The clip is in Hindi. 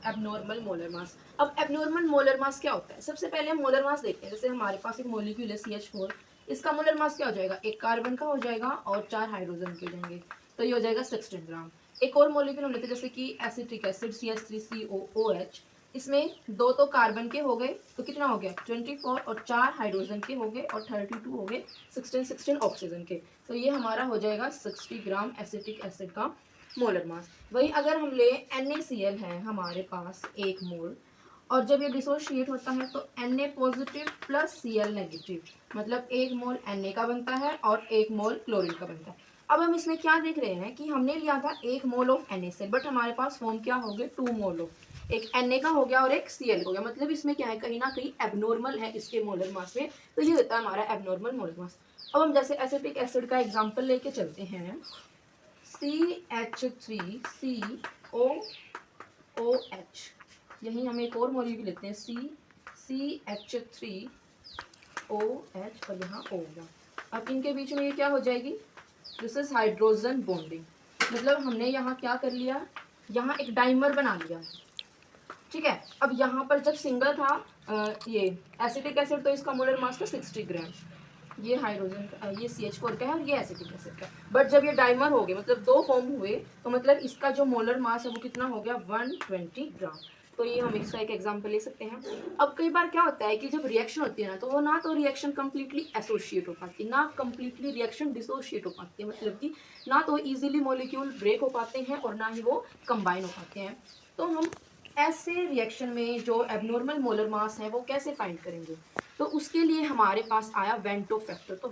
Abnormal molar mass. अब एबनॉर्मल मोलर मास क्या होता है? सबसे पहले हम मोलर मास देखते हैं। जैसे हमारे पास एक मॉलिक्यूल है CH4, इसका मोलर मास क्या हो जाएगा? एक कार्बन का हो जाएगा और 4 हाइड्रोजन के हो जाएंगे, तो ये हो जाएगा 16 ग्राम। एक और मॉलिक्यूल हम लेते हैं जैसे कि एसिटिक एसिड CH3COOH, इसमें दो तो कार्बन के हो गए, तो कितना हो गया? 24, और 4 हाइड्रोजन के हो गए और 32 हो गए, 16 ऑक्सीजन के। तो ये हमारा हो जाएगा 60 ग्राम एसिटिक एसिड का मोलर मास। वही अगर हम ले NaCl है हमारे पास 1 मोल, और जब ये डिसोशिएट होता है तो Na positive plus Cl negative, मतलब 1 मोल Na का बनता है और 1 मोल क्लोरीन का बनता है। अब हम इसमें क्या देख रहे हैं कि हमने लिया था 1 मोल ऑफ NaCl, बट हमारे पास फॉर्म क्या हो गए? 2 मोल ऑफ, एक Na का हो गया और एक Cl हो गया। मतलब इसमें क्या है, कहीं ना कहीं एबनॉर्मल है इसके मोलर मास में, तो ये होता है हमारा एबनॉर्मल मोलर मास। अब हम जैसे एसिटिक एसिड का एग्जाम्पल लेके चलते हैं, CH3COOH, यही हम एक और मॉलिक्यूल लेते हैं CH3OH, और यहाँ O होगा। अब इनके बीच में ये क्या हो जाएगी? This is hydrogen bonding. मतलब हमने यहाँ क्या कर लिया? यहाँ एक डाइमर बना लिया, ठीक है। अब यहाँ पर जब सिंगल था ये एसिटिक एसिड, तो इसका मोलर मास था 60 ग्राम, ये हाइड्रोजन का, ये CH4 का है और ये एसिटिक एसिड का। बट जब ये डाइमर हो गए, मतलब दो फॉर्म हुए, तो मतलब इसका जो मोलर मास है वो कितना हो गया? 120 ग्राम। तो ये हम इसका एक एग्जांपल ले सकते हैं। अब कई बार क्या होता है कि जब रिएक्शन होती है ना, तो वो ना तो रिएक्शन कंप्लीटली एसोसिएट हो पाती है, ना कंप्लीटली रिएक्शन डिसोशिएट हो पाती है, मतलब कि ना तो इजीली मॉलिक्यूल ब्रेक हो पाते हैं और ना ही वो कंबाइन हो पाते हैं। तो हम ऐसे रिएक्शन में जो एबनॉर्मल मोलर मास है वो कैसे फाइंड करेंगे? तो उसके लिए हमारे पास आया वेंटो फैक्टर। तो